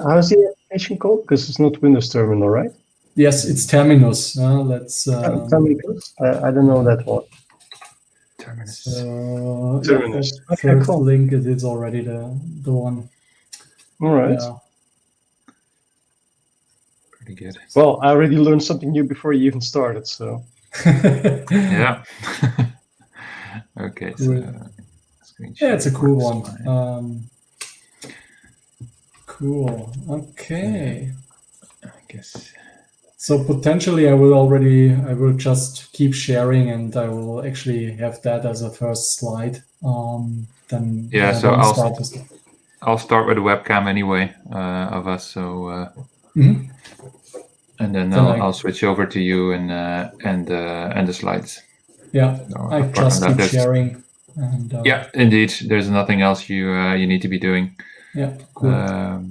How's the application called? Because it's not Windows Terminal, right? Yes, it's Terminus. Let's. Terminus. I don't know that one. Terminus. Terminus. Yeah, Okay, first cool. link it is already the one. All right. Yeah. Pretty good. Well, I already learned something new before you even started, so. Yeah. Okay. Cool. So yeah, it's a cool one. Cool. Okay. I guess. So potentially I will just keep sharing, and I will actually have that as a first slide. Then yeah, so I'll start with the webcam anyway of us. So and then I'll switch over to you and the slides. Yeah, so I just keep sharing. And, yeah, indeed. There's nothing else you need to be doing. Yeah, cool.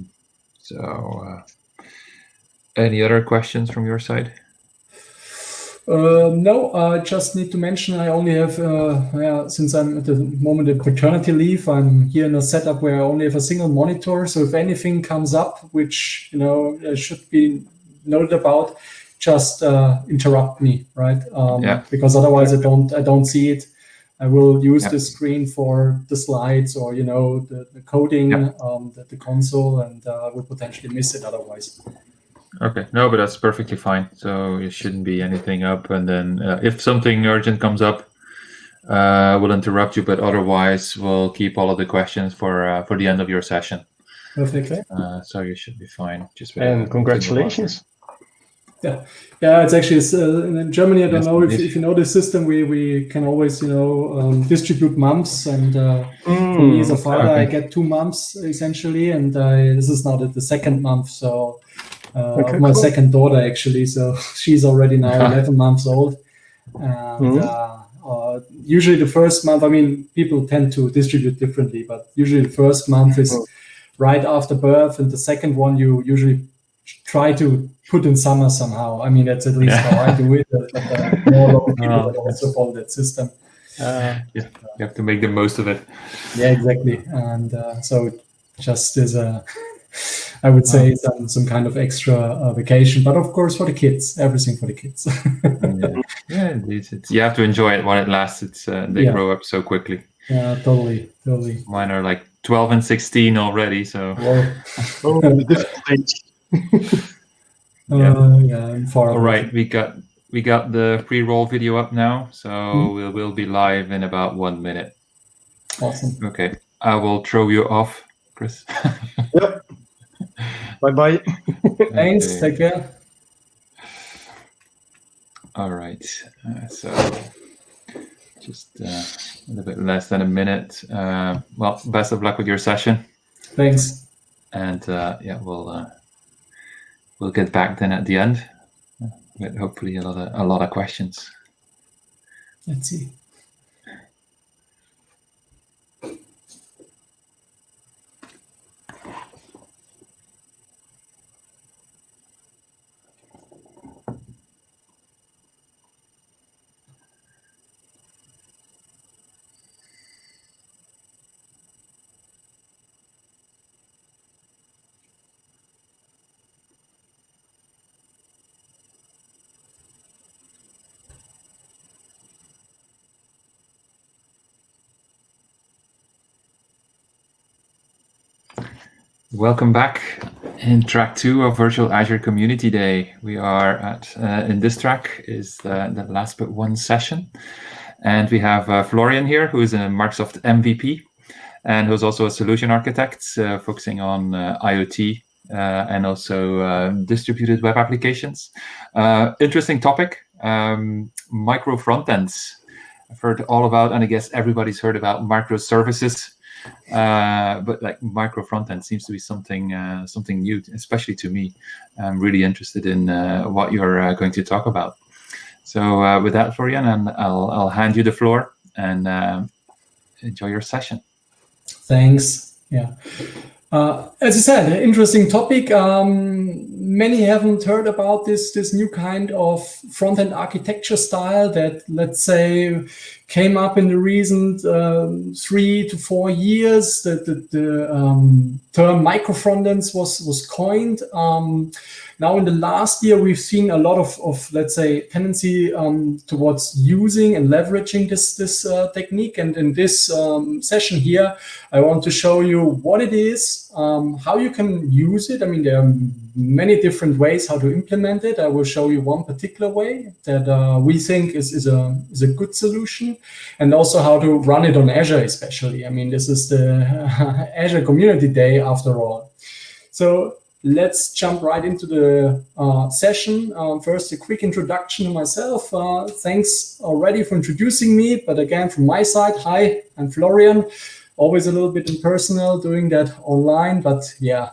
Any other questions from your side? No, I just need to mention I only have, since I'm at the moment in paternity leave, I'm here in a setup where I only have a single monitor. So if anything comes up, which should be noted about, just interrupt me, right? Because otherwise I don't see it. I will use the screen for the slides or the coding, the console, and I will potentially miss it otherwise. Okay, no, but that's perfectly fine. So it shouldn't be anything up, and then if something urgent comes up, we'll interrupt you. But otherwise, we'll keep all of the questions for the end of your session. Perfect. So you should be fine. And congratulations. Yeah, it's actually in Germany. I don't know if you know the system. We can always distribute months, and for me as a father, I get 2 months essentially, and this is now the second month. So. My second daughter actually, so she's already now 11 months old, and usually the first month, people tend to distribute differently, but usually the first month is right after birth, and the second one you usually try to put in summer somehow. That's at least how I do it, but more people that also follow that system. You have to make the most of it. Yeah, exactly, and so it just is a I would say some kind of extra vacation, but of course for the kids, everything for the kids. Yeah, indeed. You have to enjoy it while it lasts. They grow up so quickly. Yeah, totally. Mine are like 12 and 16 already, so. I'm far. All right, we got the pre-roll video up now, so we'll be live in about 1 minute. Awesome. Okay, I will throw you off, Chris. Yep. Bye-bye. Thanks. Take care. All right. So just a little bit less than a minute. Well, best of luck with your session. Thanks. And we'll get back then at the end with hopefully a lot of questions. Let's see. Welcome back in track 2 of Virtual Azure Community Day. We are in this track is the last but one session. And we have Florian here, who is a Microsoft MVP and who's also a solution architect focusing on IoT and also distributed web applications. Interesting topic, microfrontends. I've heard all about, and I guess everybody's heard about microservices. But like microfrontend seems to be something new, especially to me. I'm really interested in what you're going to talk about. So with that, Florian, and I'll hand you the floor and enjoy your session. Thanks. Yeah. As I said, interesting topic. many haven't heard about this new kind of front-end architecture style that, let's say, came up in the recent 3 to 4 years. The term Microfrontends was coined. Now, in the last year, we've seen a lot of let's say, tendency towards using and leveraging this technique. And in this session here, I want to show you what it is, how you can use it. I mean, there are many different ways how to implement it. I will show you one particular way that we think is a good solution, and also how to run it on Azure especially. I mean, this is the Azure Community Day after all. So let's jump right into the session. First, a quick introduction to myself. Thanks already for introducing me, but again, from my side, hi, I'm Florian. Always a little bit impersonal doing that online, but yeah,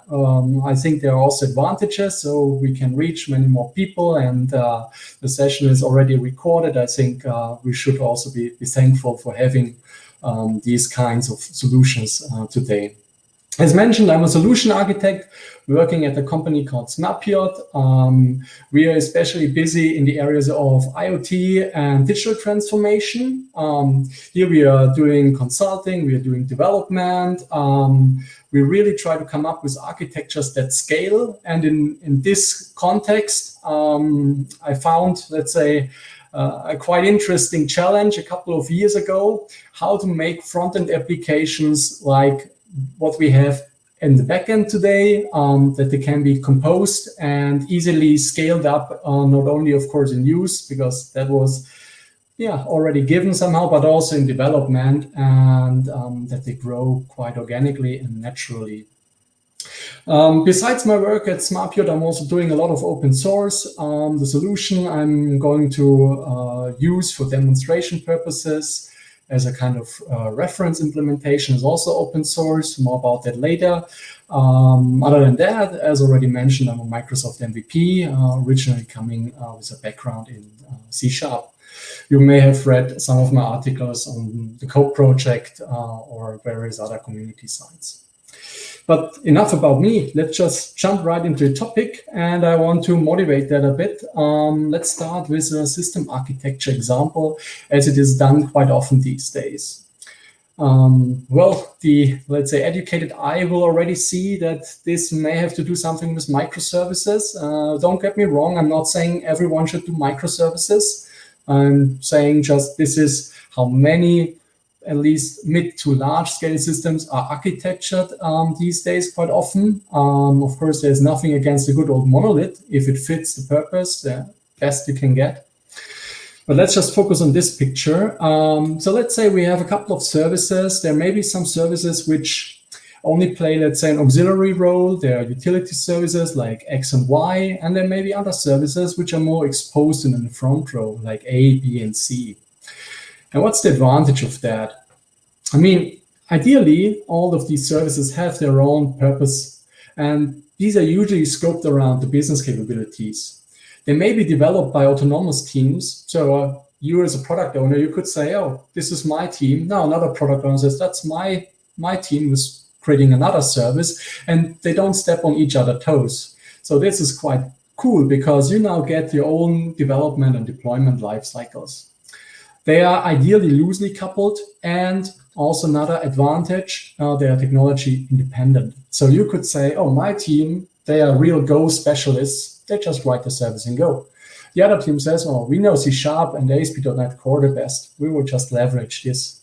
I think there are also advantages, so we can reach many more people, and the session is already recorded. I think we should also be thankful for having these kinds of solutions today. As mentioned, I'm a solution architect working at a company called Snapshot. We are especially busy in the areas of IoT and digital transformation. Here we are doing consulting, we are doing development. We really try to come up with architectures that scale. And in this context, I found, let's say, a quite interesting challenge a couple of years ago, how to make front-end applications like what we have in the backend today, that they can be composed and easily scaled up, not only, of course, in use, because that was already given somehow, but also in development, and that they grow quite organically and naturally. Besides my work at Snapshot, I'm also doing a lot of open source. The solution I'm going to use for demonstration purposes as a kind of reference implementation is also open source. More about that later. Other than that, as already mentioned, I'm a Microsoft MVP, originally coming with a background in C#. You may have read some of my articles on the Code Project or various other community sites. But enough about me. Let's just jump right into the topic, and I want to motivate that a bit. Let's start with a system architecture example, as it is done quite often these days. Well, the, let's say, educated eye will already see that this may have to do something with microservices. Don't get me wrong, I'm not saying everyone should do microservices. I'm saying just this is how many at least mid to large scale systems are architectured these days quite often. Of course, there's nothing against a good old monolith if it fits the purpose, the best you can get. But let's just focus on this picture. So let's say we have a couple of services. There may be some services which only play, let's say, an auxiliary role. There are utility services like X and Y, and there may be other services which are more exposed in the front row, like A, B, and C. And what's the advantage of that? I mean, ideally, all of these services have their own purpose, and these are usually scoped around the business capabilities. They may be developed by autonomous teams. So you as a product owner, you could say, oh, this is my team. Now another product owner says, that's my team was creating another service, and they don't step on each other's toes. So this is quite cool because you now get your own development and deployment life cycles. They are ideally loosely coupled, and also another advantage, they are technology independent. So you could say, oh, my team, they are real Go specialists. They just write the service in Go. The other team says, oh, we know C# and ASP.NET Core the best. We will just leverage this.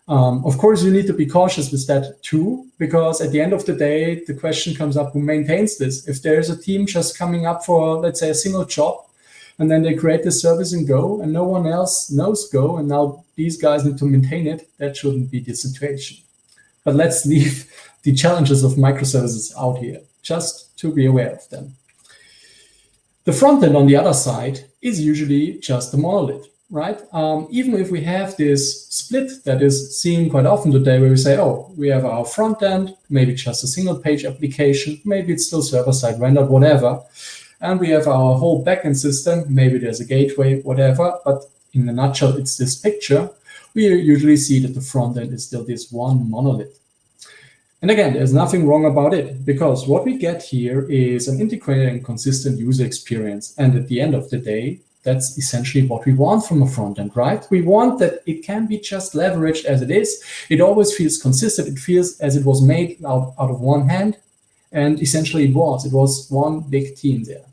Of course, you need to be cautious with that too, because at the end of the day, the question comes up, who maintains this? If there's a team just coming up for, let's say, a single job, and then they create the service in Go, and no one else knows Go, and now these guys need to maintain it, that shouldn't be the situation. But let's leave the challenges of microservices out here, just to be aware of them. The front end on the other side is usually just a monolith, right? Even if we have this split that is seen quite often today, where we say, oh, we have our front end, maybe just a single page application, maybe it's still server-side rendered, whatever. And we have our whole backend system, maybe there's a gateway, whatever, but in a nutshell, it's this picture. We usually see that the front end is still this one monolith. And again, there's nothing wrong about it, because what we get here is an integrated and consistent user experience. And at the end of the day, that's essentially what we want from a front end, right? We want that it can be just leveraged as it is. It always feels consistent. It feels as it was made out of one hand. And essentially it was one big team there.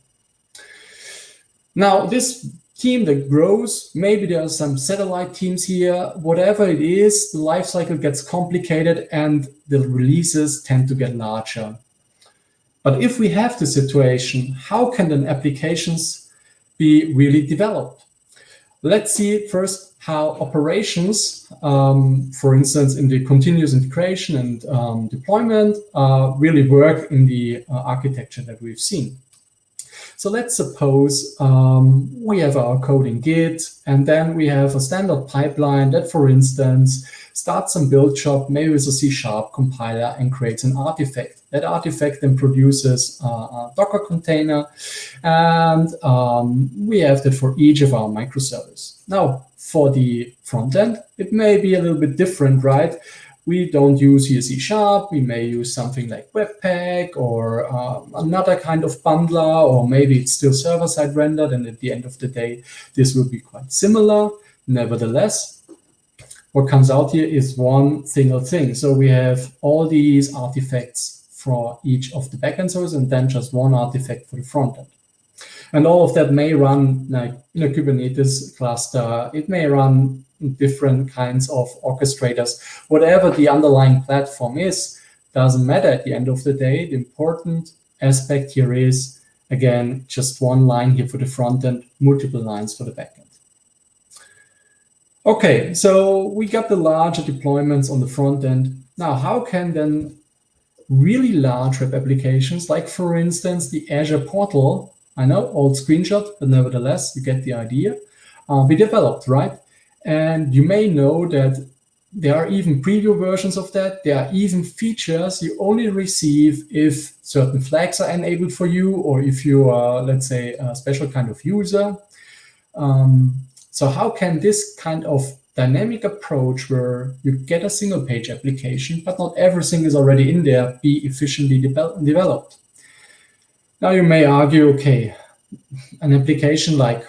Now, this team that grows, maybe there are some satellite teams here, whatever it is, the life cycle gets complicated and the releases tend to get larger. But if we have the situation, how can then applications be really developed? Let's see first how operations, for instance, in the continuous integration and deployment, really work in the architecture that we've seen. So let's suppose we have our code in Git, and then we have a standard pipeline that, for instance, starts some build job, maybe with a C# compiler, and creates an artifact. That artifact then produces a Docker container, and we have that for each of our microservices. Now, for the front end, it may be a little bit different, right? We don't use here C#, we may use something like Webpack or another kind of bundler, or maybe it's still server-side rendered, and at the end of the day, this will be quite similar. Nevertheless, what comes out here is one single thing. So we have all these artifacts for each of the backend services, and then just one artifact for the front end. And all of that may run like in a Kubernetes cluster. It may run different kinds of orchestrators. Whatever the underlying platform is, doesn't matter at the end of the day. The important aspect here is, again, just one line here for the front end, multiple lines for the back end. Okay, so we got the larger deployments on the front end. Now, how can then really large web applications, like for instance, the Azure portal, I know, old screenshot, but nevertheless, you get the idea, be developed, right? And you may know that there are even preview versions of that. There are even features you only receive if certain flags are enabled for you, or if you are, let's say, a special kind of user. So how can this kind of dynamic approach, where you get a single page application, but not everything is already in there, be efficiently developed? Now you may argue, okay, an application like,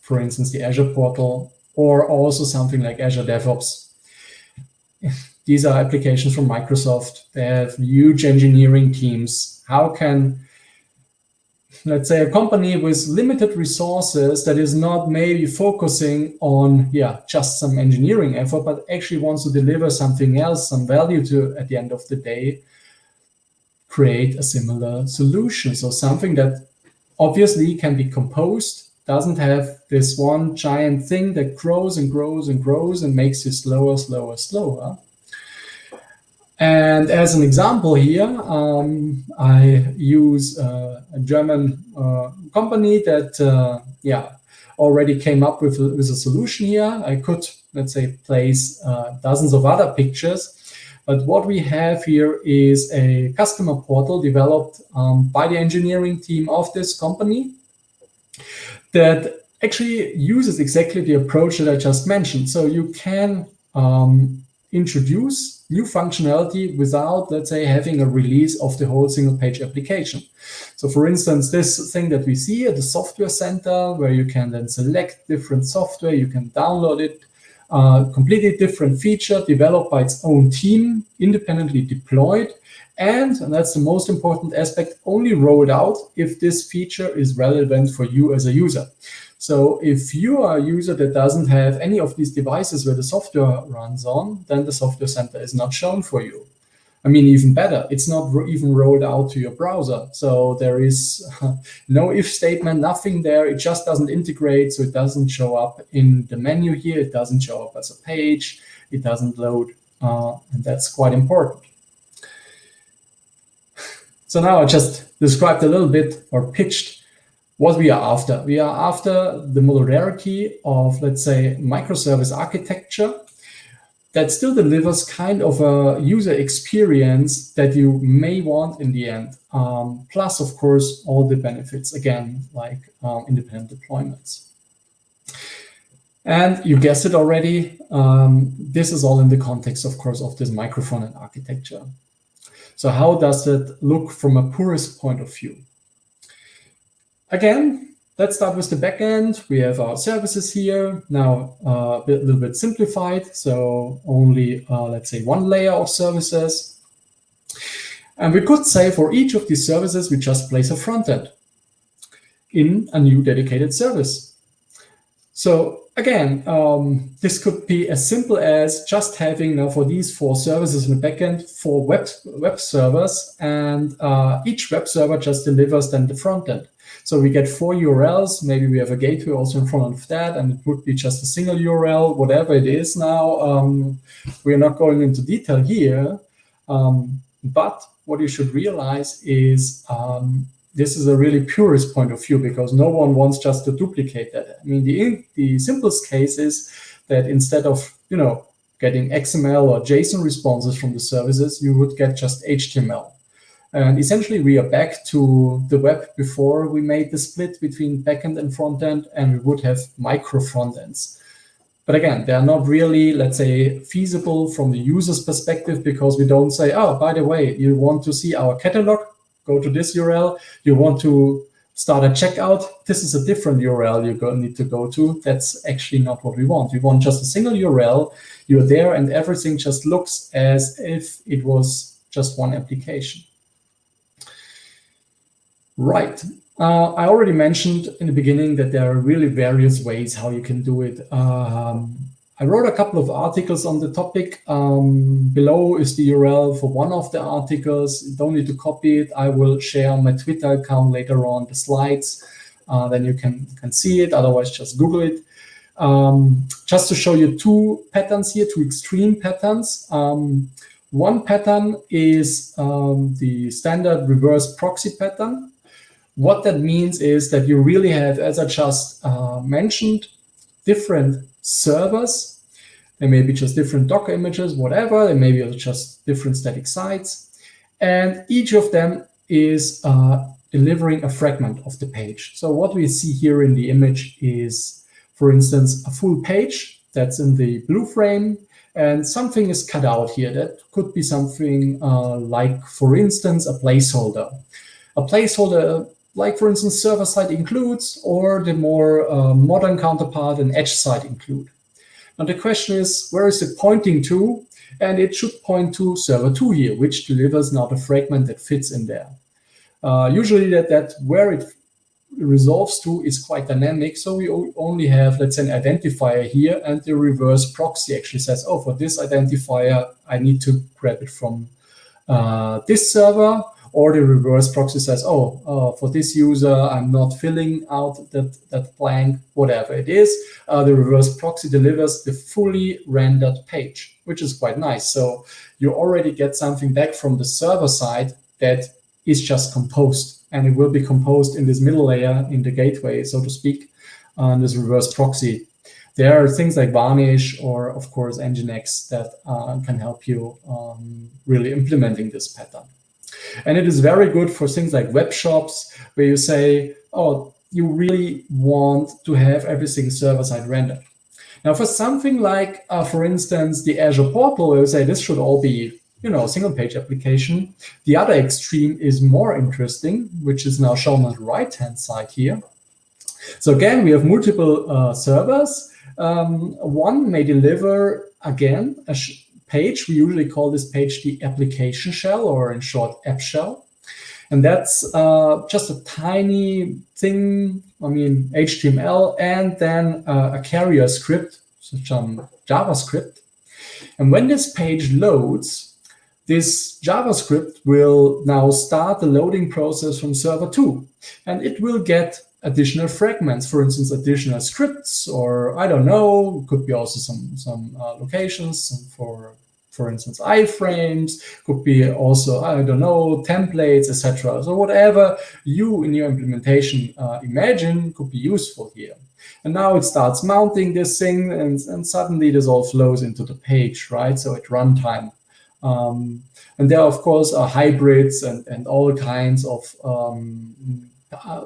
for instance, the Azure portal, or also something like Azure DevOps. These are applications from Microsoft. They have huge engineering teams. How can, let's say, a company with limited resources that is not maybe focusing on, just some engineering effort, but actually wants to deliver something else, some value to, at the end of the day, create a similar solution? So something that obviously can be composed, doesn't have this one giant thing that grows and grows and grows and makes you slower, slower, slower. And as an example here, I use a German company that, already came up with a solution here. I could, let's say, place dozens of other pictures. But what we have here is a customer portal developed by the engineering team of this company that actually uses exactly the approach that I just mentioned. So you can introduce new functionality without, let's say, having a release of the whole single page application. So for instance, this thing that we see at the software center, where you can then select different software, you can download it, completely different feature developed by its own team, independently deployed, and that's the most important aspect, only rolled out if this feature is relevant for you as a user. So if you are a user that doesn't have any of these devices where the software runs on, then the software center is not shown for you. I mean, even better, it's not even rolled out to your browser. So there is no if statement, nothing there. It just doesn't integrate, so it doesn't show up in the menu here. It doesn't show up as a page. It doesn't load, and that's quite important. So now I just described a little bit, or pitched, what we are after. We are after the modularity of, let's say, microservice architecture that still delivers kind of a user experience that you may want in the end. Plus, of course, all the benefits, again, like independent deployments. And you guessed it already, this is all in the context, of course, of this microfrontend architecture. So how does it look from a purist point of view? Again, let's start with the backend. We have our services here, now a little bit simplified. So only, let's say, one layer of services. And we could say for each of these services, we just place a frontend in a new dedicated service. So again, this could be as simple as just having now for these 4 services in the backend, 4 web servers, and each web server just delivers then the frontend. So we get 4 URLs, maybe we have a gateway also in front of that, and it would be just a single URL, whatever it is now. We're not going into detail here, but what you should realize is this is a really purist point of view, because no one wants just to duplicate that. I mean, the simplest case is that instead of getting XML or JSON responses from the services, you would get just HTML. And essentially, we are back to the web before we made the split between backend and frontend, and we would have microfrontends. But again, they are not really, let's say, feasible from the user's perspective, because we don't say, oh, by the way, you want to see our catalog? Go to this URL. You want to start a checkout? This is a different URL you need to go to. That's actually not what we want. We want just a single URL. You're there, and everything just looks as if it was just one application. Right. I already mentioned in the beginning that there are really various ways how you can do it. I wrote a couple of articles on the topic. Below is the URL for one of the articles. You don't need to copy it. I will share on my Twitter account later on the slides. Then you can see it. Otherwise, just Google it. Just to show you 2 patterns here, 2 extreme patterns. One pattern is the standard reverse proxy pattern. What that means is that you really have, as I just mentioned, different servers. They may be just different Docker images, whatever. They may be just different static sites. And each of them is delivering a fragment of the page. So what we see here in the image is, for instance, a full page that's in the blue frame, and something is cut out here. That could be something like, for instance, a placeholder. A placeholder, like, for instance, server-side includes, or the more modern counterpart, an edge-side include. Now the question is, where is it pointing to? And it should point to server 2 here, which delivers now the fragment that fits in there. Usually that where it resolves to is quite dynamic. So we only have, let's say, an identifier here, and the reverse proxy actually says, oh, for this identifier, I need to grab it from this server. Or the reverse proxy says, oh, for this user, I'm not filling out that blank, whatever it is. The reverse proxy delivers the fully rendered page, which is quite nice. So you already get something back from the server side that is just composed. And it will be composed in this middle layer, in the gateway, so to speak, on this reverse proxy. There are things like Varnish or, of course, Nginx that can help you really implementing this pattern. And it is very good for things like web shops, where you say, oh, you really want to have everything server-side rendered. Now, for something like, for instance, the Azure portal, where you say this should all be, single-page application. The other extreme is more interesting, which is now shown on the right-hand side here. So again, we have multiple servers. One may deliver, again, a page. We usually call this page the application shell, or in short, app shell. And that's just a tiny thing, HTML, and then a carrier script, such as JavaScript. And when this page loads, this JavaScript will now start the loading process from server 2. And it will get additional fragments, for instance, additional scripts, or I don't know, could be also some locations for instance, iframes, could be also, I don't know, templates, etc. So whatever you in your implementation imagine could be useful here. And now it starts mounting this thing, and suddenly this all flows into the page, right? So at runtime. And there, of course, are hybrids and all kinds of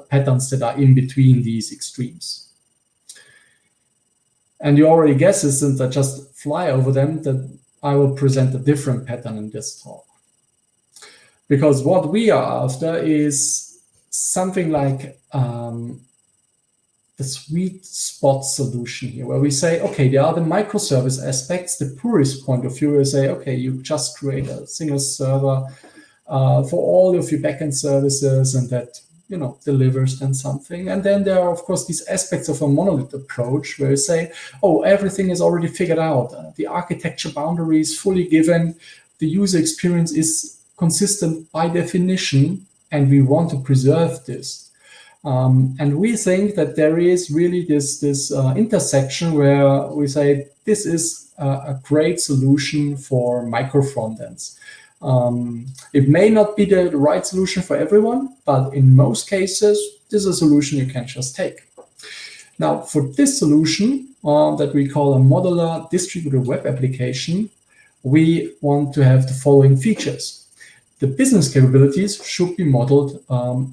patterns that are in between these extremes. And you already guessed it, since I just fly over them, that I will present a different pattern in this talk. Because what we are after is something like the sweet spot solution here, where we say, okay, there are the microservice aspects, the purist point of view, where we say, okay, you just create a single server for all of your backend services, and that delivers then something. And then there are, of course, these aspects of a monolith approach, where we say, oh, everything is already figured out. The architecture boundary is fully given. The user experience is consistent by definition, and we want to preserve this. And we think that there is really this intersection where we say this is a great solution for microfrontends. It may not be the right solution for everyone, but in most cases, this is a solution you can just take. Now, for this solution that we call a modular distributed web application, we want to have the following features. The business capabilities should be modeled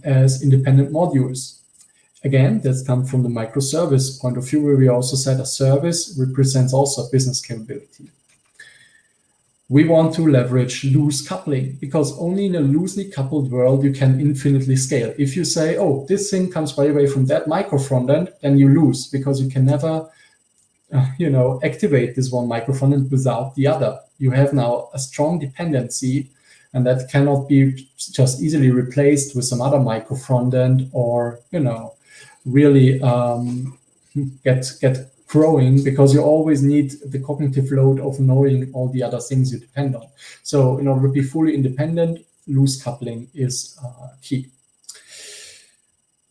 as independent modules. Again, that's come from the microservice point of view, where we also said a service represents also a business capability. We want to leverage loose coupling, because only in a loosely coupled world you can infinitely scale. If you say, oh, this thing comes right away from that microfrontend, then you lose, because you can never activate this one microfrontend without the other. You have now a strong dependency, and that cannot be just easily replaced with some other microfrontend, or really get growing, because you always need the cognitive load of knowing all the other things you depend on. So in order to be fully independent, loose coupling is key.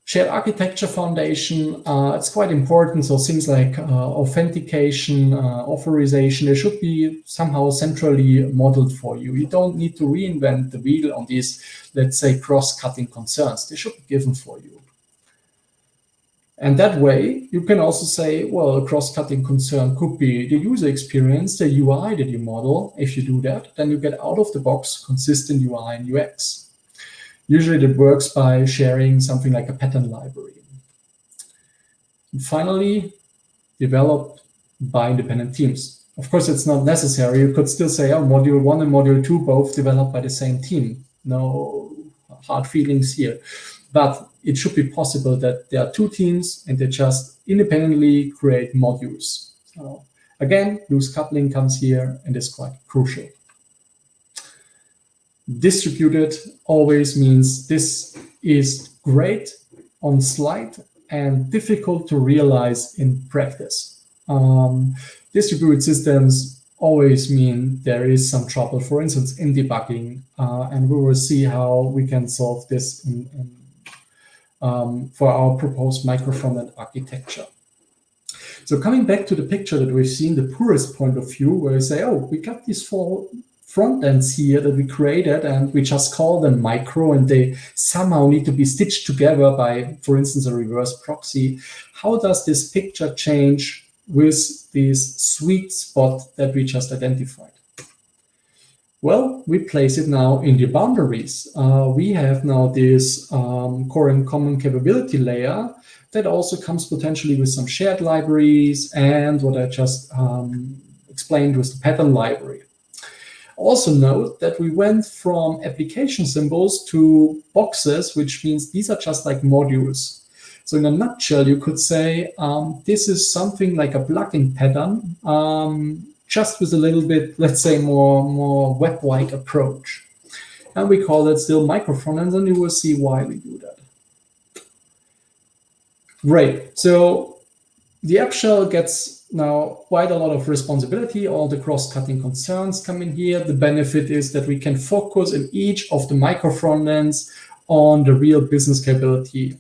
Shared architecture foundation, it's quite important. So things like authentication, authorization, they should be somehow centrally modeled for you. You don't need to reinvent the wheel on these, let's say, cross-cutting concerns. They should be given for you. And that way, you can also say, well, a cross-cutting concern could be the user experience, the UI that you model. If you do that, then you get out of the box consistent UI and UX. Usually that works by sharing something like a pattern library. And finally, developed by independent teams. Of course, it's not necessary. You could still say, oh, module 1 and module 2 both developed by the same team. No hard feelings here. But it should be possible that there are two teams and they just independently create modules. So again, loose coupling comes here and is quite crucial. Distributed always means this is great on slide and difficult to realize in practice. Distributed systems always mean there is some trouble, for instance, in debugging, and we will see how we can solve this for our proposed microfrontend architecture. So coming back to the picture that we've seen, the purest point of view, where we say, oh, we got these 4 front ends here that we created, and we just call them micro, and they somehow need to be stitched together by, for instance, a reverse proxy. How does this picture change with this sweet spot that we just identified? Well, we place it now in the boundaries. We have now this core and common capability layer that also comes potentially with some shared libraries and what I just explained with the pattern library. Also note that we went from application symbols to boxes, which means these are just like modules. So in a nutshell, you could say this is something like a plugin pattern, just with a little bit, let's say, more web-like approach. And we call it still microfrontends, and you will see why we do that. Great. So the app shell gets now quite a lot of responsibility. All the cross-cutting concerns come in here. The benefit is that we can focus in each of the microfrontends on the real business capability.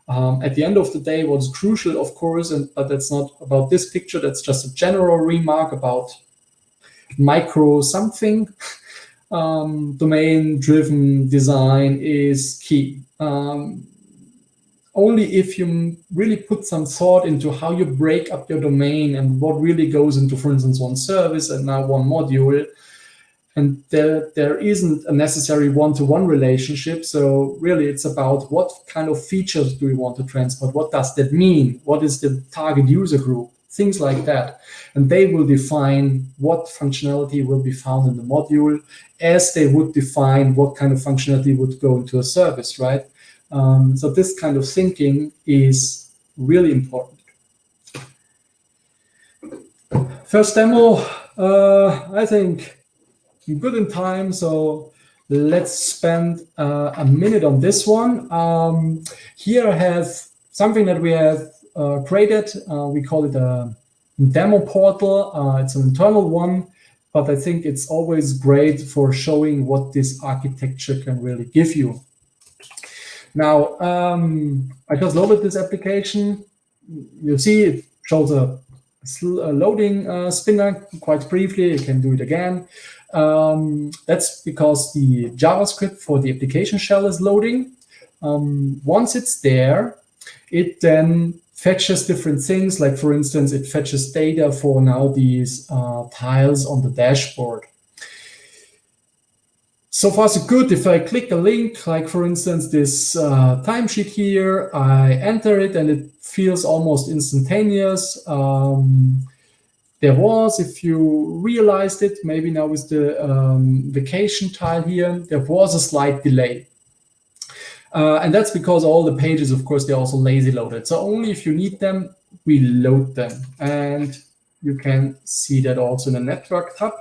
At the end of the day, what's crucial, of course, but that's not about this picture, that's just a general remark about micro something. Domain-driven design is key. Only if you really put some thought into how you break up your domain and what really goes into, for instance, one service and now one module, and there isn't a necessary one-to-one relationship. So really it's about what kind of features do we want to transport? What does that mean? What is the target user group? things like that. And they will define what functionality will be found in the module, as they would define what kind of functionality would go into a service, right? So this kind of thinking is really important. First demo, I think good in time, so let's spend a minute on this one. Here I have something that we have created. We call it a demo portal. It's an internal one, but I think it's always great for showing what this architecture can really give you. Now, I just loaded this application. You see it shows a loading spinner quite briefly. You can do it again. That's because the JavaScript for the application shell is loading. Once it's there, it then fetches different things. Like, for instance, it fetches data for now these tiles on the dashboard. So far, so good. If I click a link, like for instance, this timesheet here, I enter it and it feels almost instantaneous. There was, if you realized it, maybe now with the vacation tile here, there was a slight delay. And that's because all the pages, of course, they're also lazy loaded. So only if you need them, we load them. And you can see that also in the network tab.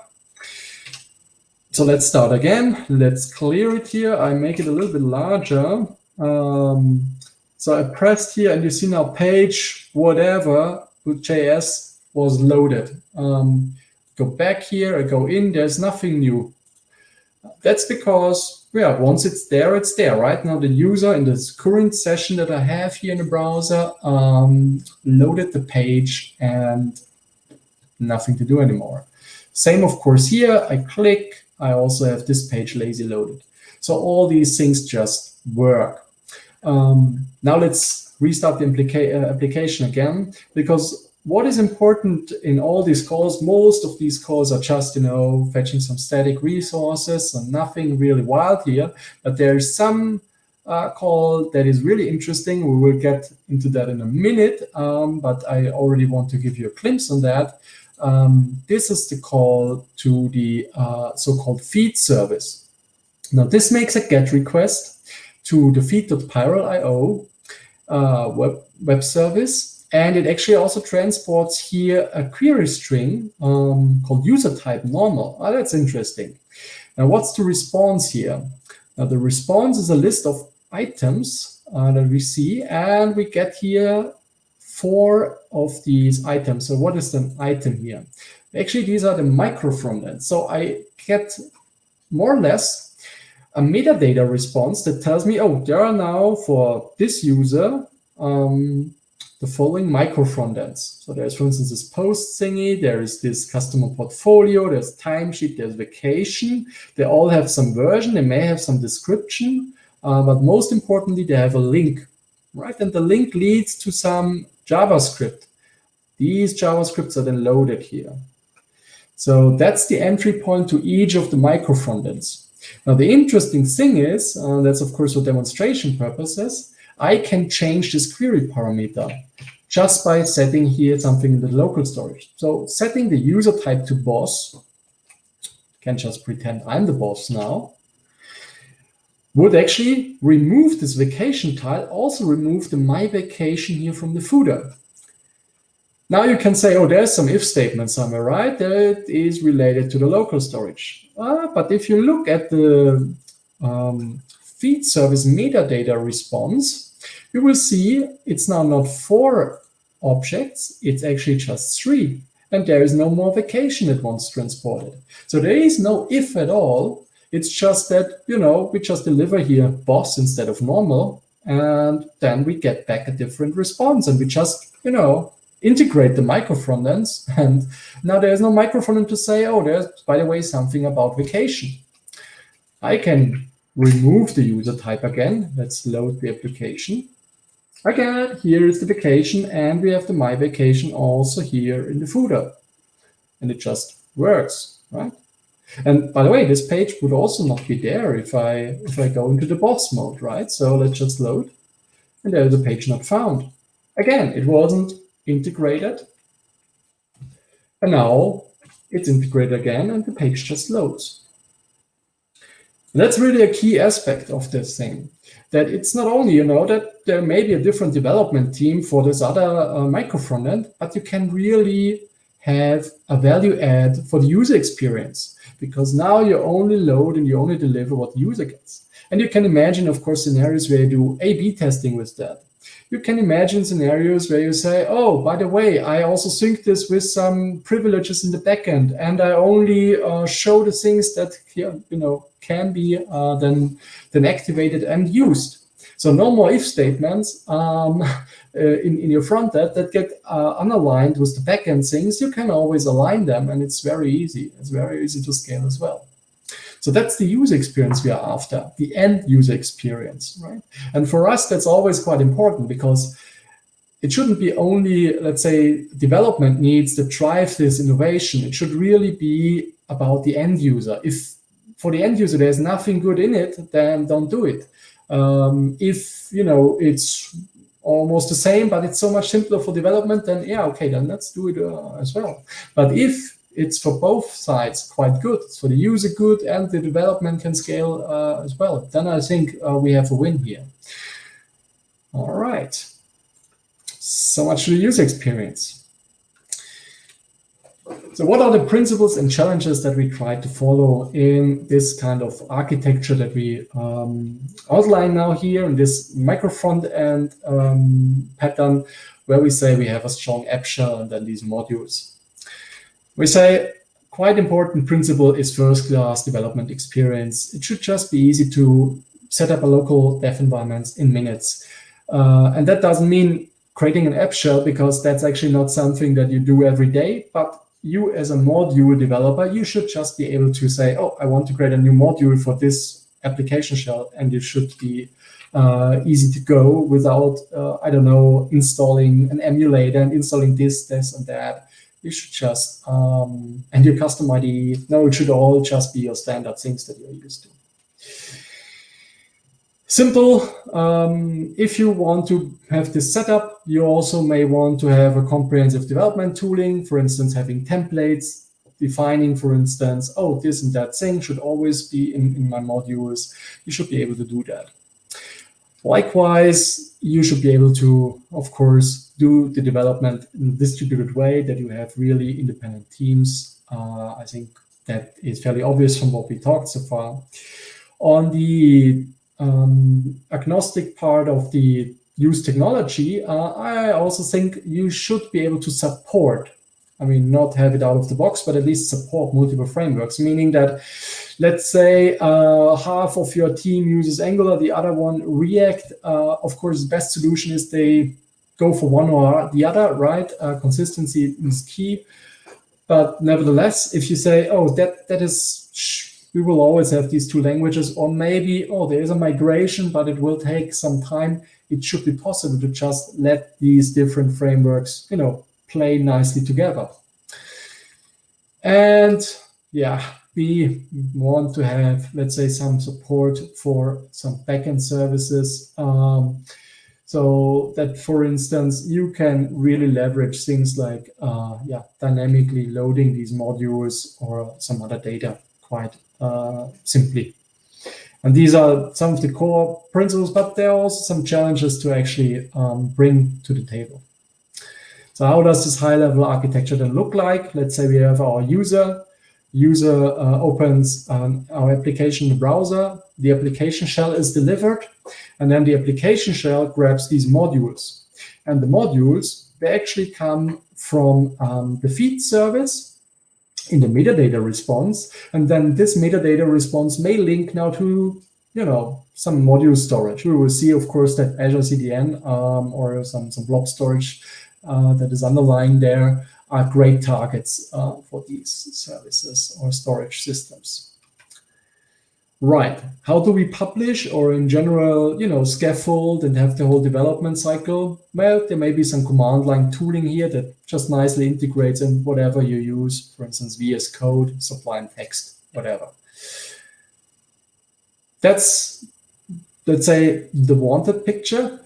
So let's start again. Let's clear it here. I make it a little bit larger. So I pressed here and you see now page whatever with JS was loaded. Go back here, I go in, there's nothing new. That's because, yeah, once it's there, right? Now the user in this current session that I have here in the browser loaded the page and nothing to do anymore. Same, of course, here, I click, I also have this page lazy loaded. So all these things just work. Now let's restart the application again, because what is important in all these calls, most of these calls are just, fetching some static resources and nothing really wild here, but there's some call that is really interesting. We will get into that in a minute, but I already want to give you a glimpse on that. This is the call to the so-called feed service. Now this makes a GET request to the feed.pyro.io web service. And it actually also transports here a query string called user type normal. Oh, that's interesting. Now, what's the response here? Now, the response is a list of items that we see, and we get here 4 of these items. So what is an item here? Actually, these are the microfrontends. So I get more or less a metadata response that tells me, oh, there are now for this user, the following microfrontends. So there's, for instance, this post thingy, there is this customer portfolio, there's timesheet, there's vacation. They all have some version, they may have some description, but most importantly, they have a link, right? And the link leads to some JavaScript. These JavaScripts are then loaded here. So that's the entry point to each of the microfrontends. Now, the interesting thing is, that's of course for demonstration purposes, I can change this query parameter just by setting here something in the local storage. So setting the user type to boss, can just pretend I'm the boss now, would actually remove this vacation tile, also remove the my vacation here from the footer. Now you can say, oh, there's some if statement somewhere, right? That is related to the local storage. But if you look at the feed service metadata response, you will see it's now not 4 objects, it's actually just 3. And there is no more vacation that wants transported. So there is no if at all. It's just that, we just deliver here boss instead of normal, and then we get back a different response. And we just, integrate the microfrontends. And now there's no microfrontend to say, oh, there's, by the way, something about vacation. I can remove the user type again. Let's load the application. Again, here is the vacation, and we have the my vacation also here in the footer. And it just works, right? And by the way, this page would also not be there if I go into the boss mode, right? So let's just load, and there's a page not found. Again, it wasn't integrated. And now it's integrated again, and the page just loads. And that's really a key aspect of this thing, that it's not only, that there may be a different development team for this other micro frontend, but you can really have a value add for the user experience, because now you only load and you only deliver what the user gets. And you can imagine, of course, scenarios where you do A/B testing with that. You can imagine scenarios where you say, oh, by the way, I also sync this with some privileges in the backend, and I only show the things that can be then activated and used. So no more if statements in your front end that get unaligned with the backend things. You can always align them, and it's very easy. It's very easy to scale as well. So that's the user experience we are after, the end user experience, right? And for us, that's always quite important, because it shouldn't be only, let's say, development needs that drive this innovation. It should really be about the end user. If for the end user there's nothing good in it, then don't do it. If it's almost the same, but it's so much simpler for development, then yeah, okay, then let's do it as well. But if it's for both sides quite good, it's for the user good and the development can scale as well, then I think we have a win here. All right. So much to the user experience. So what are the principles and challenges that we try to follow in this kind of architecture that we outline now here in this micro front-end pattern, where we say we have a strong app shell and then these modules? We say quite important principle is first-class development experience. It should just be easy to set up a local dev environment in minutes. And that doesn't mean creating an app shell, because that's actually not something that you do every day. But you as a module developer, you should just be able to say, oh, I want to create a new module for this application shell. And it should be easy to go without, installing an emulator and installing this, and that. You should just, and your custom ID, no, it should all just be your standard things that you're used to. Simple. If you want to have this setup, you also may want to have a comprehensive development tooling, for instance, having templates, defining, for instance, oh, this and that thing should always be in my modules. You should be able to do that. Likewise, you should be able to, of course, do the development in a distributed way, that you have really independent teams. I think that is fairly obvious from what we talked so far. On the agnostic part of the use technology, I also think you should be able to support, not have it out of the box, but at least support multiple frameworks, meaning that, let's say, half of your team uses Angular, the other one React. Of course, the best solution is they go for one or the other, right? Consistency is key. But nevertheless, if you say, oh, that is, we will always have these two languages, or maybe, oh, there is a migration, but it will take some time, it should be possible to just let these different frameworks, play nicely together. And yeah, we want to have, let's say, some support for some backend services. So that, for instance, you can really leverage things like dynamically loading these modules or some other data quite simply. And these are some of the core principles, but there are also some challenges to actually bring to the table. So how does this high-level architecture then look like? Let's say we have our user. User opens our application in the browser. The application shell is delivered. And then the application shell grabs these modules. And the modules, they actually come from the feed service in the metadata response. And then this metadata response may link now to, some module storage. We will see, of course, that Azure CDN or some blob storage that is underlying there are great targets for these services or storage systems. Right. How do we publish, or in general, scaffold and have the whole development cycle? Well, there may be some command line tooling here that just nicely integrates in whatever you use. For instance, VS Code, Sublime Text, whatever. That's, let's say, the wanted picture.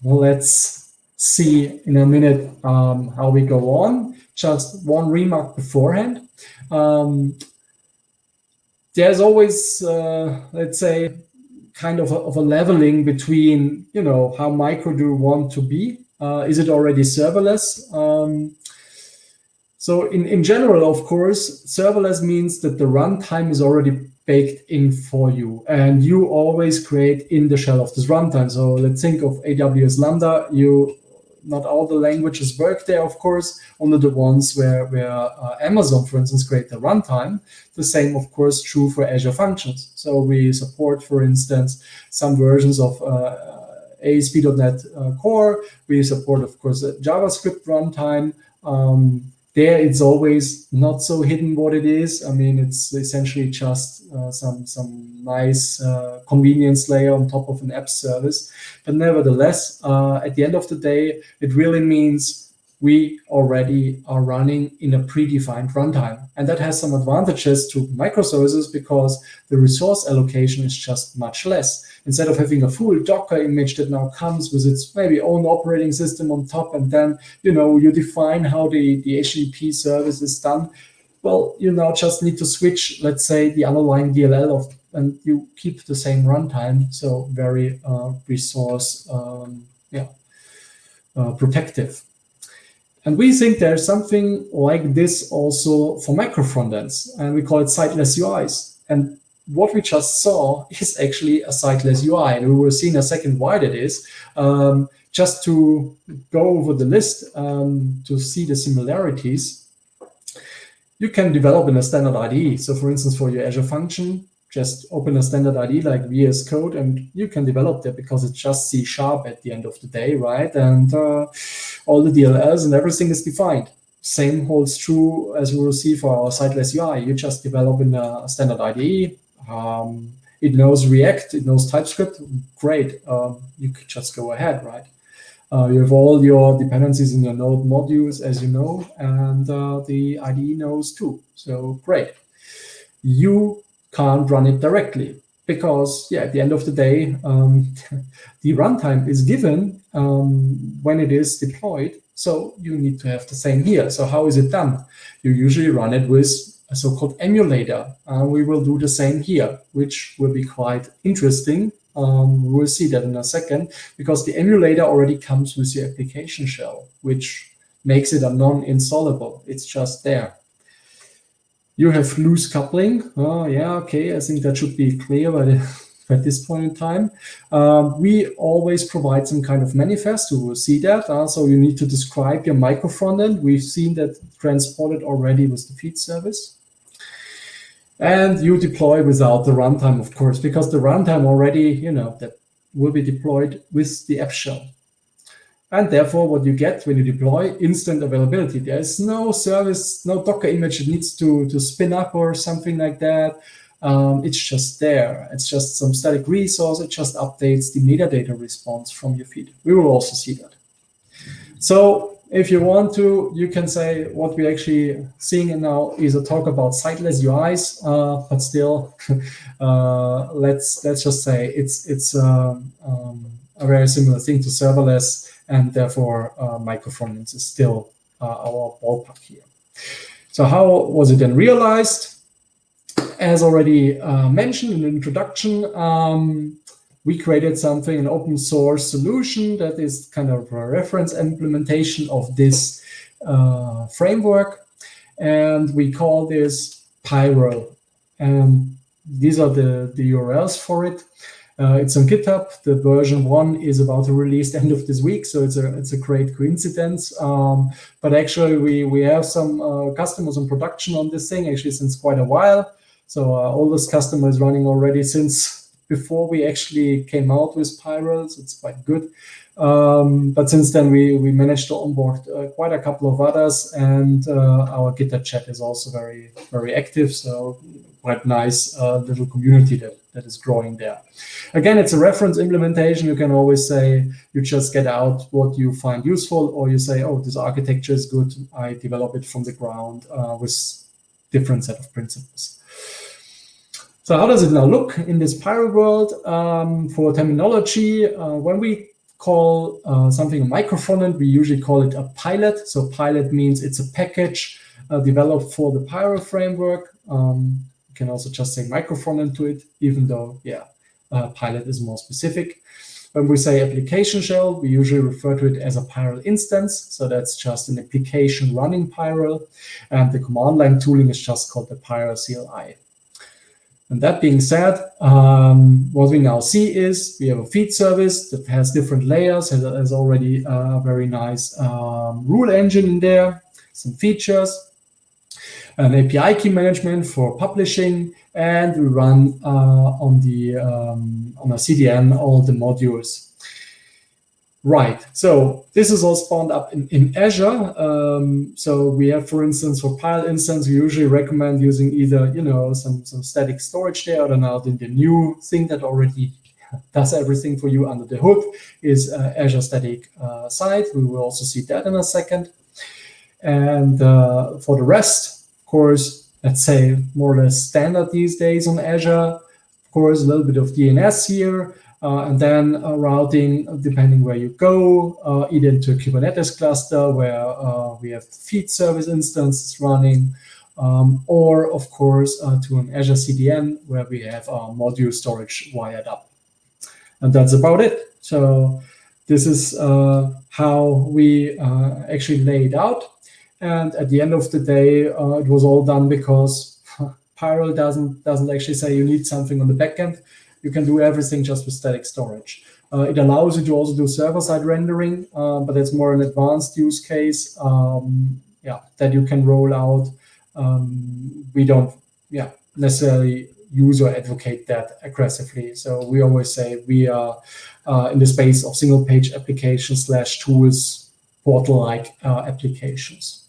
Let's see in a minute how we go on. Just one remark beforehand. There's always, let's say, kind of a leveling between, how micro do you want to be? Is it already serverless? So in general, of course, serverless means that the runtime is already baked in for you, and you always create in the shell of this runtime. So let's think of AWS Lambda. Not all the languages work there, of course, only the ones where Amazon, for instance, create the runtime. The same, of course, true for Azure Functions. So we support, for instance, some versions of ASP.NET Core. We support, of course, a JavaScript runtime. There, it's always not so hidden what it is. I mean, it's essentially just some nice convenience layer on top of an app service. But nevertheless, at the end of the day, it really means we already are running in a predefined runtime. And that has some advantages to microservices because the resource allocation is just much less. Instead of having a full Docker image that now comes with its maybe own operating system on top, and then you define how the HTTP service is done. Well, you now just need to switch, let's say, the underlying DLL and you keep the same runtime. So very resource protective. And we think there's something like this also for microfrontends, and we call it siteless UIs. And what we just saw is actually a siteless UI, and we will see in a second why that is. Just to go over the list to see the similarities, you can develop in a standard IDE. So for instance, for your Azure function, just open a standard IDE like VS Code, and you can develop that because it's just C# at the end of the day, right? And all the DLLs and everything is defined. Same holds true as we will see for our siteless UI. You just develop in a standard IDE. It knows React, it knows TypeScript. Great, you could just go ahead, right? You have all your dependencies in your node modules, as you know, and the IDE knows too. So great. You can't run it directly because, at the end of the day, the runtime is given when it is deployed. So you need to have the same here. So how is it done? You usually run it with a so-called emulator. We will do the same here, which will be quite interesting. We'll see that in a second, because the emulator already comes with your application shell, which makes it a non-installable. It's just there. You have loose coupling. Oh, yeah, okay. I think that should be clear at this point in time. We always provide some kind of manifest. We will see that. So you need to describe your microfrontend. We've seen that transported already with the feed service. And you deploy without the runtime, of course, because the runtime already, that will be deployed with the app shell. And therefore, what you get when you deploy, instant availability. There is no service, no Docker image that needs to spin up or something like that. It's just there. It's just some static resource. It just updates the metadata response from your feed. We will also see that. So if you want to, you can say what we're actually seeing now is a talk about siteless UIs, but still, let's just say it's a very similar thing to serverless, and therefore microfrontends is still our ballpark here. So how was it then realized? As already mentioned in the introduction, we created something, an open source solution that is kind of a reference implementation of this framework. And we call this Pyro. And these are the URLs for it. It's on GitHub. The version 1 is about to release the end of this week, so it's a great coincidence. But actually, we have some customers in production on this thing, actually since quite a while. So all this customer is running already since before we actually came out with Pyro, so it's quite good. But since then, we managed to onboard quite a couple of others, and our GitHub chat is also very, very active. So quite nice little community that is growing there. Again, it's a reference implementation. You can always say, you just get out what you find useful, or you say, oh, this architecture is good. I develop it from the ground with different set of principles. So how does it now look in this Pyro world? For terminology, when we call something a microfrontend, we usually call it a pilot. So pilot means it's a package developed for the Pyro framework. You can also just say microfrontend to it, even though, pilot is more specific. When we say application shell, we usually refer to it as a Pyro instance. So that's just an application running Pyro. And the command line tooling is just called the Pyro CLI. And that being said, what we now see is we have a feed service that has different layers, has already a very nice rule engine in there, some features, an API key management for publishing, and we run on a CDN all the modules. Right, so this is all spawned up in Azure. So we have, for instance, for Pyro instance, we usually recommend using either, some static storage there. I don't know, the new thing that already does everything for you under the hood is Azure Static Site. We will also see that in a second. And for the rest, of course, let's say more or less standard these days on Azure. Of course, a little bit of DNS here. And then routing, depending where you go, either into a Kubernetes cluster where we have feed service instances running, or of course to an Azure CDN where we have our module storage wired up. And that's about it. So this is how we actually lay it out. And at the end of the day, it was all done because Pyro doesn't actually say you need something on the backend. You can do everything just with static storage. It allows you to also do server-side rendering, but it's more an advanced use case that you can roll out. We don't necessarily use or advocate that aggressively. So we always say we are in the space of single-page applications / tools, portal-like applications.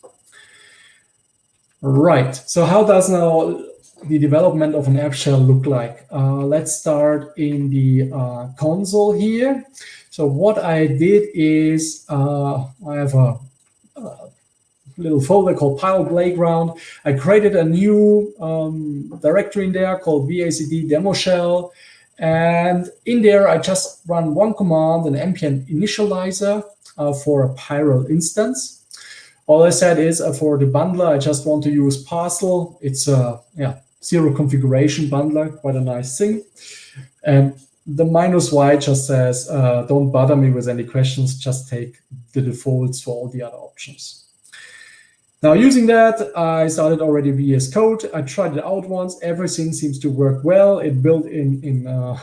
Right, so how does now the development of an app shell look like? Let's start in the console here. So what I did is I have a little folder called Pyro Playground. I created a new directory in there called VACD demo shell. And in there, I just run one command, an npm initializer for a Pyro instance. All I said is for the bundler, I just want to use parcel. It's a zero configuration bundler, quite a nice thing. And the -y just says, don't bother me with any questions, just take the defaults for all the other options. Now using that, I started already VS Code. I tried it out once. Everything seems to work well. It built in a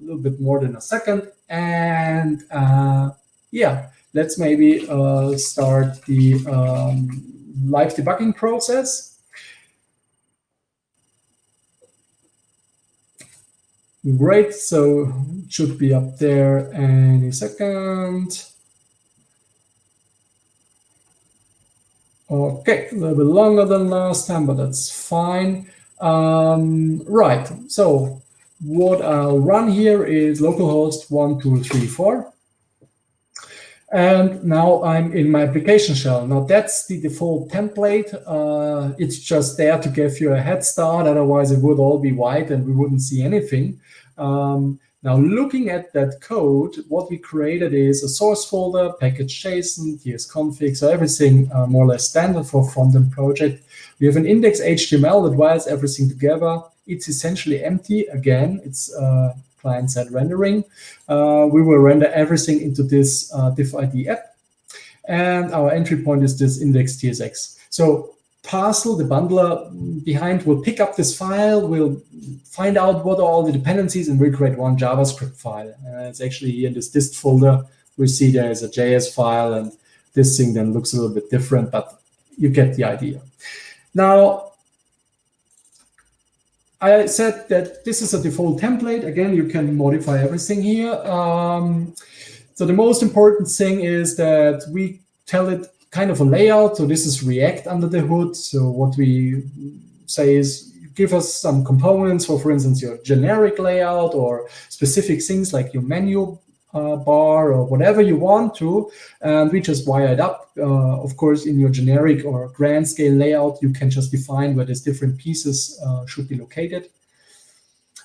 little bit more than a second. And let's maybe start the live debugging process. Great, so it should be up there any second. Okay, a little bit longer than last time, but that's fine. Right, so what I'll run here is localhost 1234. And now I'm in my application shell. Now that's the default template. It's just there to give you a head start. Otherwise, it would all be white and we wouldn't see anything. Now looking at that code, what we created is a source folder, package.json, tsconfig, so everything more or less standard for frontend project. We have an index.html that wires everything together. It's essentially empty. Again, it's client-side rendering. We will render everything into this diff-id app. And our entry point is this index.tsx. So Parcel, the bundler behind, will pick up this file, will find out what are all the dependencies, and we'll create one JavaScript file. It's actually here in this dist folder. We see there is a JS file, and this thing then looks a little bit different, but you get the idea. Now, I said that this is a default template. Again, you can modify everything here. So the most important thing is that we tell it kind of a layout. So this is React under the hood. So what we say is give us some components for instance, your generic layout or specific things like your menu bar or whatever you want to. And we just wire it up. Of course, in your generic or grand scale layout, you can just define where these different pieces should be located.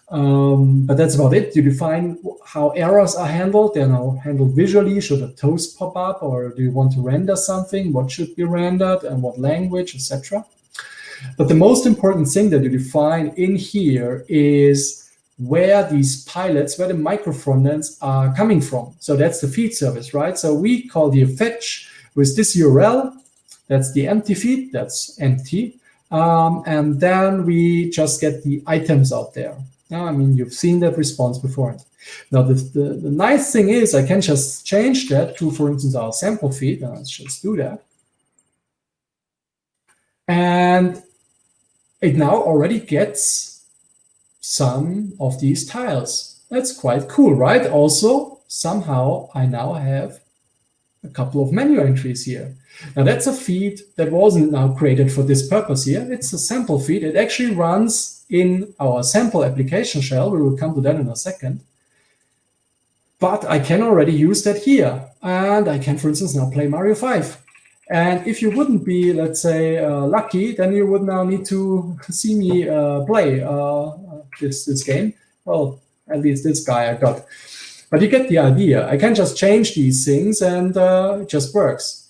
But that's about it. You define how errors are handled. They're now handled visually. Should a toast pop up, or do you want to render something? What should be rendered and what language, etc. But the most important thing that you define in here is where these pilots, where the microfrontends are coming from. So that's the feed service, right? So we call the fetch with this URL. That's the empty feed. That's empty. And then we just get the items out there. Now, I mean, you've seen that response before. Now, the nice thing is I can just change that to, for instance, our sample feed. Let's just do that. And it now already gets some of these tiles. That's quite cool, right? Also, somehow I now have a couple of menu entries here. Now that's a feed that wasn't now created for this purpose here. It's a sample feed. It actually runs in our sample application shell. We will come to that in a second. But I can already use that here. And I can, for instance, now play Mario 5. And if you wouldn't be, let's say, lucky, then you would now need to see me play this game. Well, at least this guy I got. But you get the idea. I can just change these things and it just works.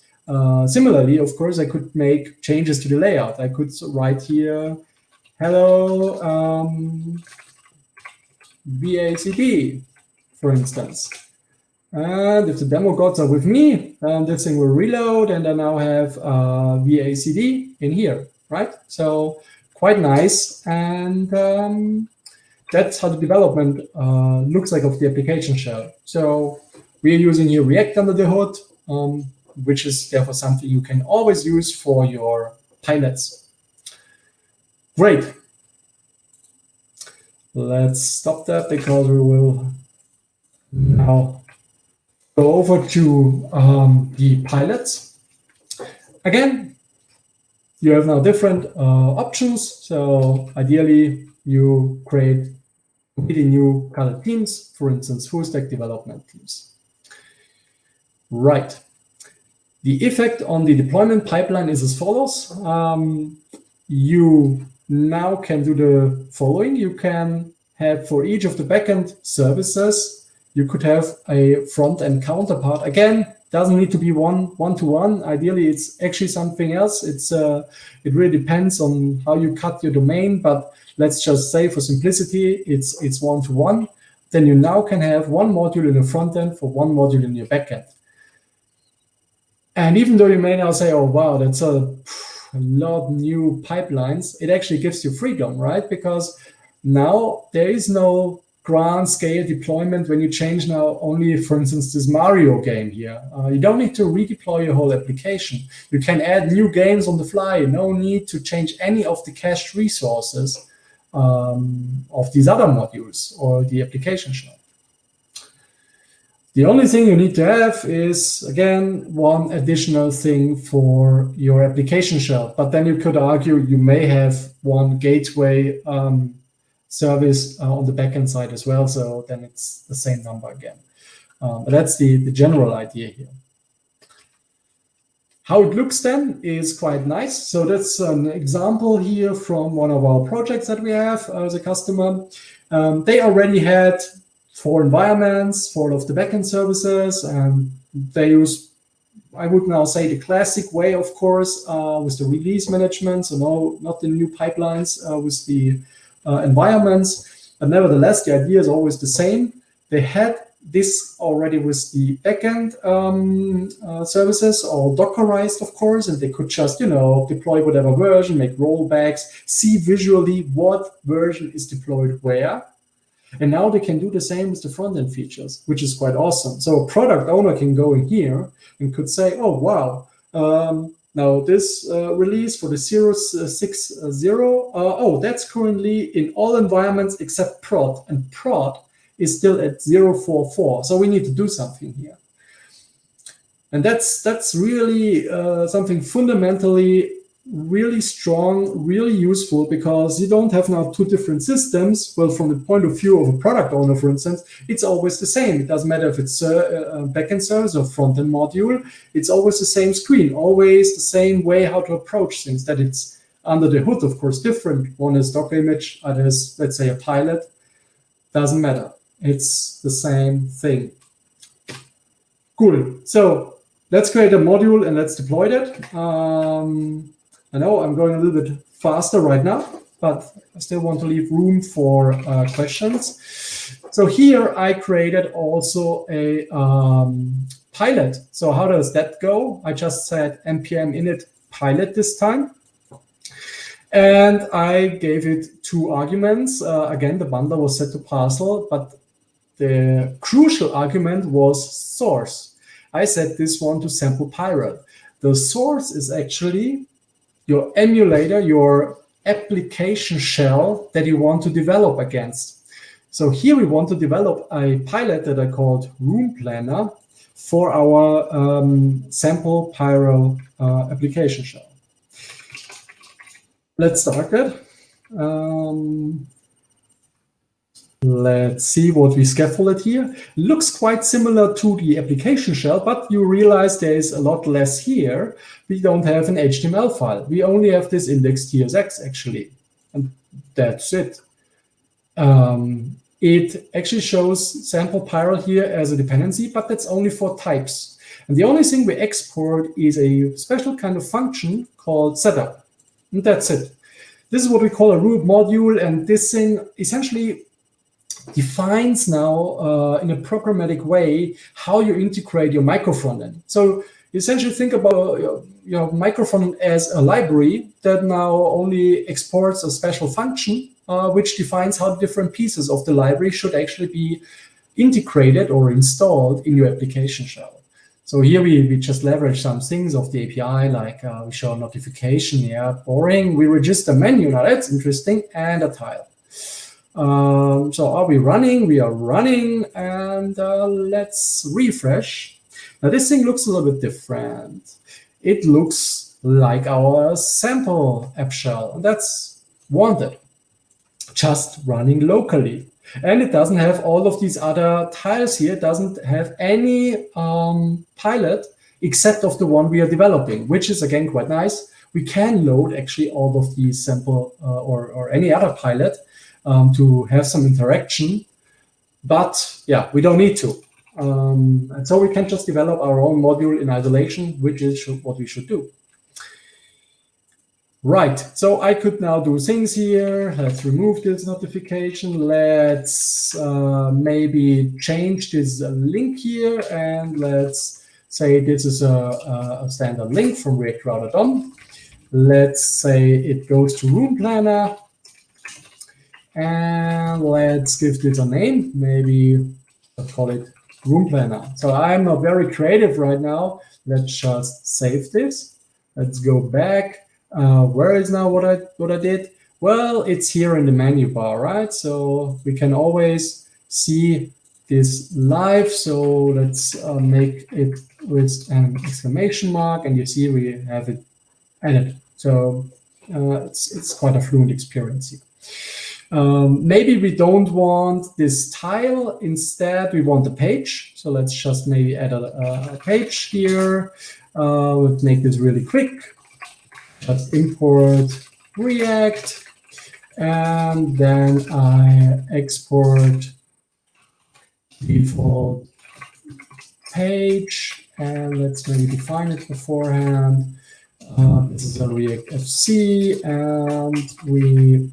Similarly, of course, I could make changes to the layout. I could write here, hello, VACD, for instance. And if the demo gods are with me, this thing will reload, and I now have VACD in here, right? So quite nice. And that's how the development looks like of the application shell. So we're using here React under the hood, which is therefore something you can always use for your pilots. Great. Let's stop that because we will now go over to the pilots. Again, you have now different options. So ideally, you create completely new colored teams, for instance, full stack development teams. Right. The effect on the deployment pipeline is as follows. You now can do the following. You can have for each of the backend services, you could have a front-end counterpart. Again, doesn't need to be one-to-one. Ideally, it's actually something else. It really depends on how you cut your domain, but let's just say for simplicity, it's one-to-one. Then you now can have one module in the front end for one module in your backend. And even though you may now say, oh, wow, that's a lot of new pipelines, it actually gives you freedom, right? Because now there is no grand scale deployment when you change now only, for instance, this Mario game here. You don't need to redeploy your whole application. You can add new games on the fly. No need to change any of the cached resources of these other modules or the application shell. The only thing you need to have is, again, one additional thing for your application shell. But then you could argue you may have one gateway service on the backend side as well. So then it's the same number again. But that's the general idea here. How it looks then is quite nice. So that's an example here from one of our projects that we have as a customer. They already had 4 environments, 4 of the backend services, and they use, I would now say, the classic way, of course, with the release management. So no, not the new pipelines with the environments, but nevertheless, the idea is always the same. They had this already with the backend services, all Dockerized, of course, and they could just, deploy whatever version, make rollbacks, see visually what version is deployed where. And now they can do the same with the front-end features, which is quite awesome. So a product owner can go in here and could say, oh, wow, now this release for the 060, oh, that's currently in all environments except prod, and prod is still at 044. So we need to do something here. And that's really something fundamentally really strong, really useful, because you don't have now 2 different systems. Well, from the point of view of a product owner, for instance, it's always the same. It doesn't matter if it's a backend service or front-end module. It's always the same screen, always the same way how to approach things. That it's under the hood, of course, different. One is Docker image, other is, let's say, a pilot. doesn't matter. It's the same thing. Cool. So let's create a module and let's deploy that. I know I'm going a little bit faster right now, but I still want to leave room for questions. So here I created also a pilot. So how does that go? I just said npm init pilot this time. And I gave it 2 arguments. Again, the bundler was set to parcel, but the crucial argument was source. I set this one to sample Pyro. The source is actually your emulator, your application shell that you want to develop against. So here we want to develop a pilot that I called Room Planner for our sample Pyro application shell. Let's start that. Let's see what we scaffolded here. Looks quite similar to the application shell, but you realize there is a lot less here. We don't have an HTML file. We only have this index.tsx actually, and that's it. It actually shows sample Pyro here as a dependency, but that's only for types. And the only thing we export is a special kind of function called setup, and that's it. This is what we call a root module, and this thing essentially defines now in a programmatic way how you integrate your microfrontend. So you essentially think about your microfrontend as a library that now only exports a special function which defines how different pieces of the library should actually be integrated or installed in your application shell. So here we just leverage some things of the API, like we show a notification, yeah, boring. We register menu, now that's interesting, and a tile. So are we running? We are running, and let's refresh. Now this thing looks a little bit different. It looks like our sample app shell, and that's wanted, just running locally. And it doesn't have all of these other tiles here. It doesn't have any pilot except of the one we are developing, which is again quite nice. We can load actually all of these sample or any other pilot to have some interaction, but yeah, we don't need to. And so we can just develop our own module in isolation, which is what we should do. Right, so I could now do things here. Let's remove this notification. Let's maybe change this link here, and let's say this is a standard link from React Router.dom. Let's say it goes to Room Planner. And let's give this a name. Maybe I'll call it Room Planner. So I'm not very creative right now. Let's just save this. Let's go back. Where is now what I did? Well, it's here in the menu bar, right? So we can always see this live. So let's make it with an exclamation mark, and you see we have it added. So it's quite a fluent experience here. Maybe we don't want this tile. Instead, we want the page. So let's just maybe add a page here. Let's make this really quick. Let's import React. And then I export default page. And let's maybe define it beforehand. This is a React FC. And we,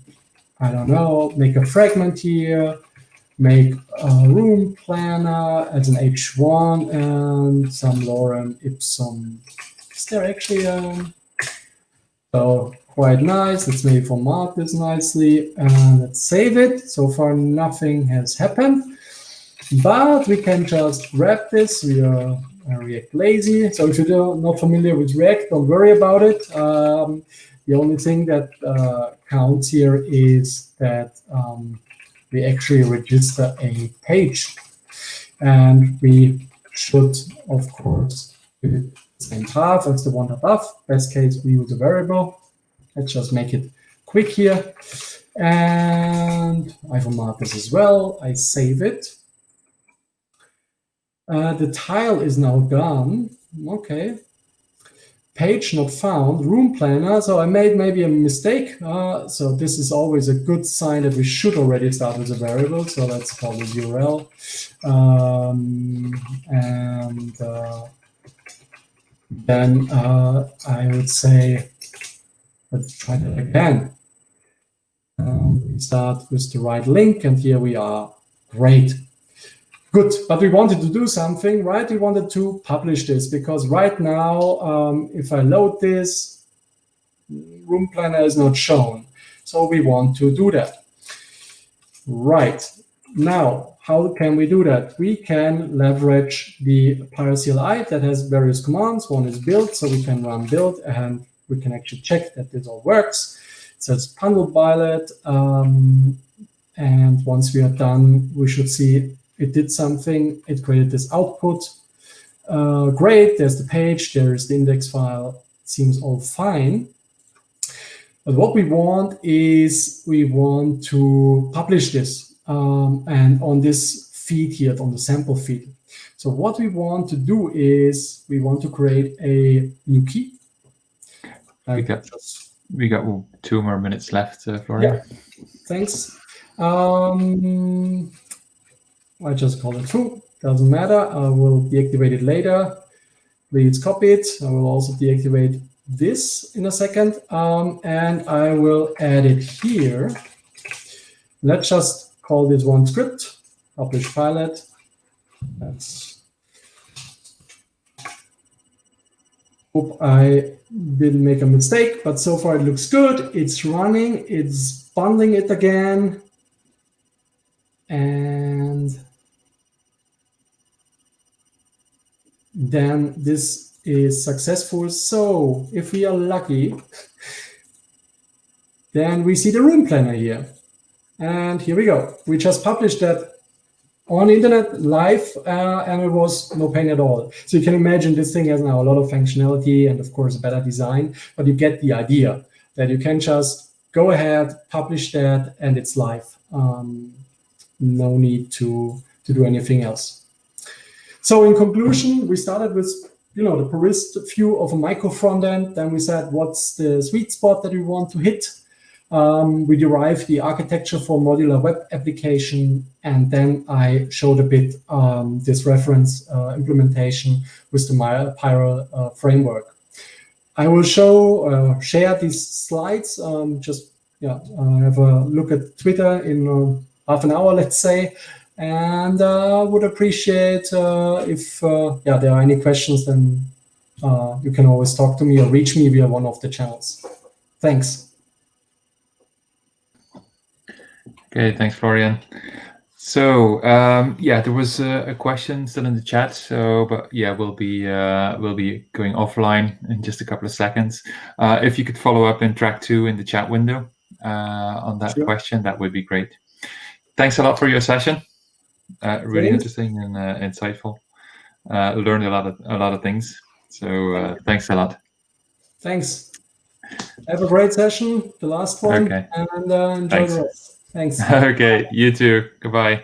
I don't know, make a fragment here, make a room planner as an H1 and some lorem ipsum. Is there actually so quite nice. Let's maybe format this nicely and let's save it. So far nothing has happened, but we can just wrap this. We are React lazy. So if you're not familiar with React, don't worry about it. The only thing that counts here is that we actually register a page. And we should, of course, do it the same path as the one above. Best case, we use a variable. Let's just make it quick here. And I format this as well. I save it. The tile is now done. Okay. page not found, room planner. So I made maybe a mistake. So this is always a good sign that we should already start with a variable. So let's call it URL. Then I would say, let's try that again. We start with the right link, and here we are. Great. Good, but we wanted to do something, right? We wanted to publish this because right now, if I load this, room planner is not shown. So we want to do that. Right. Now, how can we do that? We can leverage the Pyro CLI that has various commands. One is build, so we can run build, and we can actually check that this all works. It says bundle billet, and once we are done, we should see it did something. It created this output. Great, there's the page, there's the index file. It seems all fine. But what we want is we want to publish this and on this feed here, on the sample feed. So what we want to do is we want to create a new key. We got 2 more minutes left, Florian. Yeah, thanks. I just call it true, doesn't matter. I will deactivate it later. It's copied. I will also deactivate this in a second. And I will add it here. Let's just call this one script, publish pilot. Hope I didn't make a mistake, but so far it looks good. It's running, it's bundling it again. And then this is successful. So if we are lucky, then we see the room planner here. And here we go. We just published that on internet live, and it was no pain at all. So you can imagine this thing has now a lot of functionality and of course a better design, but you get the idea that you can just go ahead, publish that, and it's live. No need to do anything else. So in conclusion, we started with the purist view of a micro frontend. Then we said, what's the sweet spot that we want to hit? We derived the architecture for modular web application, and then I showed a bit this reference implementation with the Pyro framework. I will share these slides. Have a look at Twitter in half an hour, let's say, and would appreciate if there are any questions. Then you can always talk to me or reach me via one of the channels. Thanks. Okay, thanks, Florian. So there was a question still in the chat. So, but yeah, we'll be going offline in just a couple of seconds. If you could follow up in track 2 in the chat window on that question, that would be great. Thanks a lot for your session. Really interesting and insightful. Learned a lot of things. So thanks a lot. Thanks. Have a great session, the last one, okay. and enjoy the rest. Thanks. Okay, you too. Goodbye.